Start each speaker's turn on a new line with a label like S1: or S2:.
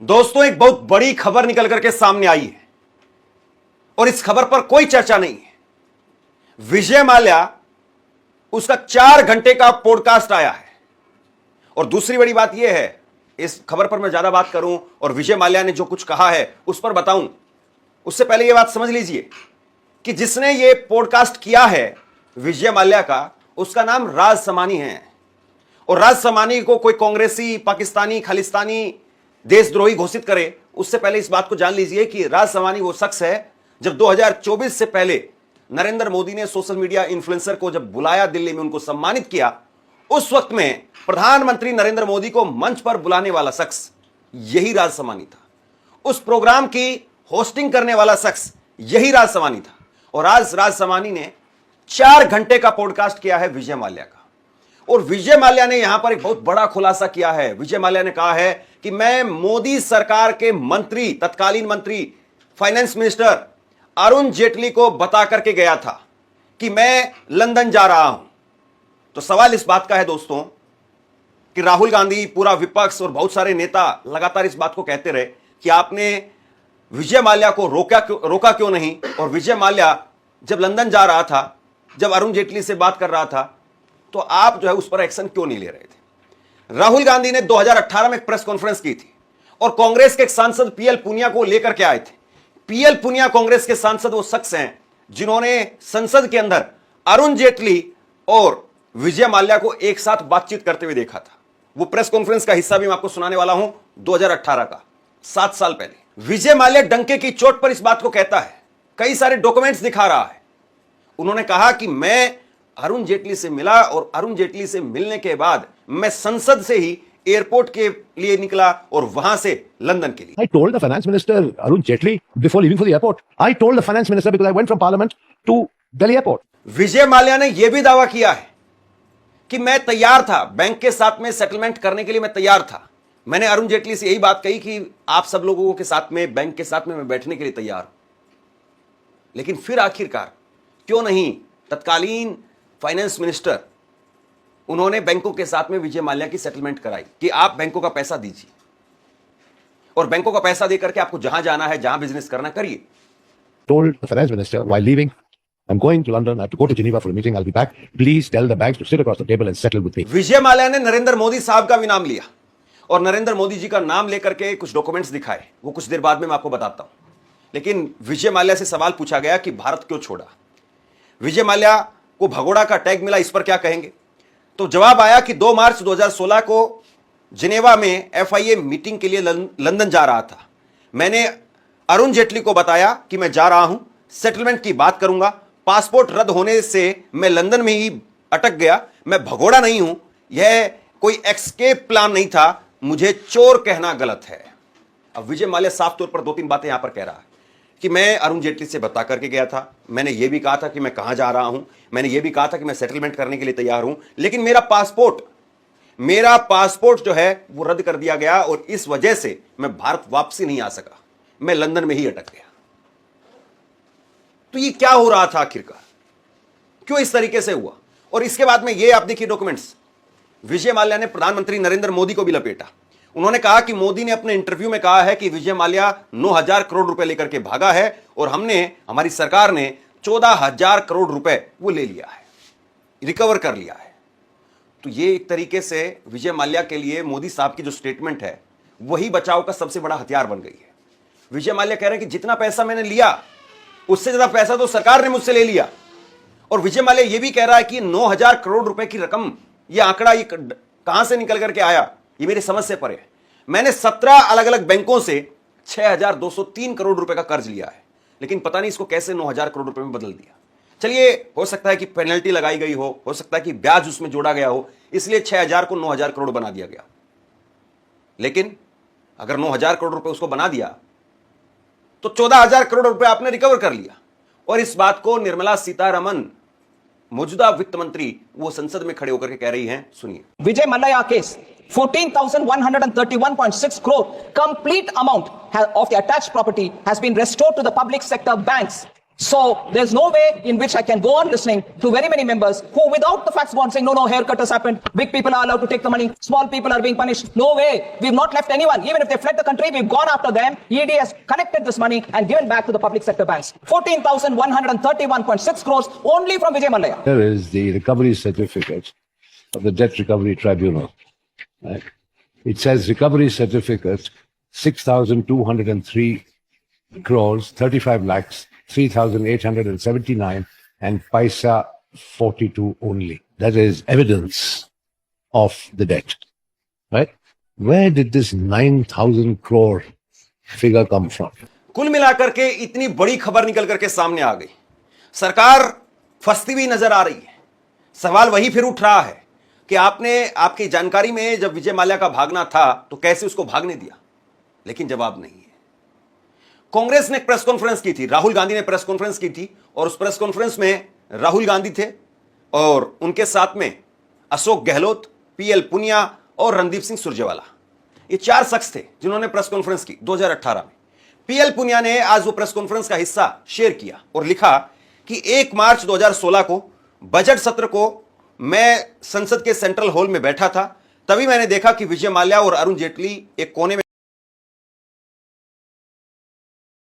S1: दोस्तों, एक बहुत बड़ी खबर निकल करके सामने आई है और इस खबर पर कोई चर्चा नहीं है। विजय माल्या, उसका 4 घंटे का पॉडकास्ट आया है। और दूसरी बड़ी बात यह है, इस खबर पर मैं ज्यादा बात करूं और विजय माल्या ने जो कुछ कहा है उस पर बताऊं, उससे पहले यह बात समझ लीजिए कि जिसने यह पॉडकास्ट किया है विजय माल्या का, उसका नाम राज समानी है। और राज समानी को कोई कांग्रेसी, पाकिस्तानी, खालिस्तानी, देशद्रोही घोषित करे उससे पहले इस बात को जान लीजिए कि राज समानी वो शख्स है जब 2024 से पहले नरेंद्र मोदी ने सोशल मीडिया इन्फ्लुएंसर को जब बुलाया, दिल्ली में उनको सम्मानित किया, उस वक्त में प्रधानमंत्री नरेंद्र मोदी को मंच पर बुलाने वाला शख्स यही राज समानी था। उस प्रोग्राम की होस्टिंग करने वाला शख्स यही राज समानी था। और आज राज समानी ने 4 घंटे का पॉडकास्ट किया है विजय माल्या का। और विजय माल्या ने यहां पर एक बहुत बड़ा खुलासा किया है। विजय माल्या ने कहा है कि मैं मोदी सरकार के मंत्री, तत्कालीन मंत्री, फाइनेंस मिनिस्टर अरुण जेटली को बता करके गया था कि मैं लंदन जा रहा हूं। तो सवाल इस बात का है दोस्तों कि राहुल गांधी, पूरा विपक्ष और बहुत सारे नेता लगातार इस बात को कहते रहे कि आपने विजय माल्या को रोका क्यों नहीं। और विजय माल्या जब लंदन जा रहा था, जब अरुण जेटली से बात कर रहा था, तो आप जो है उस पर एक्शन क्यों नहीं ले रहे थे। राहुल गांधी ने 2018 में एक प्रेस कॉन्फ्रेंस की थी और कांग्रेस के एक सांसद पीएल पुनिया को लेकर के आए थे। पीएल पुनिया कांग्रेस के सांसद वो शख्स हैं जिन्होंने संसद के अंदर अरुण जेटली और विजय माल्या को एक साथ बातचीत करते हुए देखा था। वो प्रेस कॉन्फ्रेंस का हिस्सा भी मैं आपको सुनाने वाला हूं, 2018 का, 7 साल पहले। विजय माल्या डंके की चोट पर इस बात को कहता है, कई सारे डॉक्यूमेंट्स दिखा रहा है। उन्होंने कहा कि मैं अरुण जेटली से मिला और अरुण जेटली से मिलने के बाद मैं संसद से ही एयरपोर्ट के लिए निकला और वहां से लंदन के लिए।
S2: I told the finance minister Arun Jaitley before leaving for the airport. I told the finance minister because I went from parliament to Delhi airport.
S1: Vijay Mallya ने यह भी दावा किया है कि मैं तैयार था, बैंक के साथ में सेटलमेंट करने के लिए मैं तैयार था। मैंने अरुण जेटली से यही बात कही कि आप सब लोगों के साथ में, बैंक के साथ में मैं बैठने के लिए तैयार हूं। लेकिन फिर आखिरकार क्यों नहीं तत्कालीन फाइनेंस मिनिस्टर, उन्होंने बैंकों के साथ में विजय माल्या की सेटलमेंट कराई कि आप बैंकों का पैसा दीजिए और बैंकों का पैसा देकर के आपको जहां जाना है, जहां बिजनेस करना करिए।
S2: Told the finance minister while leaving, I'm going to London. I have to go to Geneva for a meeting. I'll be back. Please tell the banks to sit across the table and settle with me.
S1: Vijay Mallya ने नरेंद्र मोदी साहब का भी नाम लिया और नरेंद्र मोदी जी का नाम लेकर के कुछ डॉक्यूमेंट्स दिखाए। वो कुछ देर बाद में मैं आपको बताता हूं। लेकिन विजय माल्या से सवाल पूछा गया कि भारत क्यों छोड़ा। विजय माल्या को भगोड़ा का टैग मिला, इस पर क्या कहेंगे। तो जवाब आया कि 2 मार्च 2016 को जिनेवा में एफआईए मीटिंग के लिए लंदन जा रहा था। मैंने अरुण जेटली को बताया कि मैं जा रहा हूं, सेटलमेंट की बात करूंगा, पासपोर्ट रद्द होने से मैं लंदन में ही अटक गया। मैं भगोड़ा नहीं हूं, यह कोई एस्केप प्लान नहीं था, मुझे चोर कहना गलत है। अब विजय माल्या साफ तौर पर 2-3 बातें यहां पर कह रहा है कि मैं अरुण जेटली से बता करके गया था, मैंने यह भी कहा था कि मैं कहां जा रहा हूं, मैंने यह भी कहा था कि मैं सेटलमेंट करने के लिए तैयार हूं, लेकिन मेरा पासपोर्ट जो है वो रद्द कर दिया गया और इस वजह से मैं भारत वापसी नहीं आ सका, मैं लंदन में ही अटक गया। तो ये क्या हो रहा था आखिरकार, क्यों इस तरीके से हुआ। और इसके बाद में ये आप देखिए डॉक्यूमेंट्स, विजय माल्या ने प्रधानमंत्री नरेंद्र मोदी को भी लपेटा। उन्होंने कहा कि मोदी ने अपने इंटरव्यू में कहा है कि विजय माल्या 9,000 करोड़ रुपए लेकर के भागा है और हमारी सरकार ने 14,000 करोड़ रुपए वो ले लिया है, रिकवर कर लिया है। तो ये एक तरीके से विजय माल्या के लिए मोदी साहब की जो स्टेटमेंट है वही बचाव का सबसे बड़ा हथियार बन गई है। विजय माल्या कह रहे हैं कि जितना पैसा मैंने लिया उससे ज्यादा पैसा तो सरकार ने मुझसे ले लिया। और विजय माल्या ये भी कह रहा है कि 9,000 करोड़ रुपए की रकम, यह आंकड़ा ये कहां से निकल करके आया, ये मेरी समझ से परे है। मैंने 17 अलग अलग बैंकों से 6,203 करोड़ रुपए का कर्ज लिया है, लेकिन पता नहीं इसको कैसे 9,000 करोड़ रुपए में बदल दिया। चलिए, हो सकता है कि पेनल्टी लगाई गई हो सकता है कि ब्याज उसमें जोड़ा गया हो, इसलिए 6,000 को 9,000 करोड़ बना दिया गया। लेकिन अगर 9,000 करोड़ रुपए उसको बना दिया तो 14,000 करोड़ रुपए आपने रिकवर कर लिया। और इस बात को निर्मला सीतारमण, मौजूदा वित्त मंत्री, वो संसद में खड़े होकर के कह रही हैं, सुनिए।
S3: Vijay Mallya case 14,131.6 crore complete amount of the attached property has been restored to the public sector banks So there's no way in which I can go on listening to very many members who, without the facts, go on saying, no, haircut has happened. Big people are allowed to take the money. Small people are being punished. No way. We've not left anyone. Even if they fled the country, we've gone after them. ED has collected this money and given back to the public sector banks. 14,131.6 crores only from Vijay Mallya.
S2: Here is the recovery certificate of the Debt Recovery Tribunal. Right? It says recovery certificate 6,203 crores, 35 lakhs, 3,879 and paisa 42 only. That is evidence of the debt. Right? Where did this 9,000 crore figure come from?
S1: कुल मिलाकर के इतनी बड़ी खबर निकल करके सामने आ गई, सरकार फंसती हुई नजर आ रही है। सवाल वही फिर उठ रहा है कि आपने आपकी जानकारी में जब विजय माल्या का भागना था तो कैसे उसको भागने दिया, लेकिन जवाब नहीं है। कांग्रेस ने एक प्रेस कॉन्फ्रेंस की थी, राहुल गांधी ने प्रेस कॉन्फ्रेंस की थी और उस प्रेस कॉन्फ्रेंस में राहुल गांधी थे और उनके साथ में अशोक गहलोत, पीएल पुनिया और रणदीप सिंह सुरजेवाला। ये चार शख्स थे जिन्होंने प्रेस कॉन्फ्रेंस की 2018 में। पीएल पुनिया ने आज वो प्रेस कॉन्फ्रेंस का हिस्सा शेयर किया और लिखा कि 1 मार्च 2016 को बजट सत्र को मैं संसद के सेंट्रल हॉल में बैठा था, तभी मैंने देखा कि विजय माल्या और अरुण जेटली एक कोने में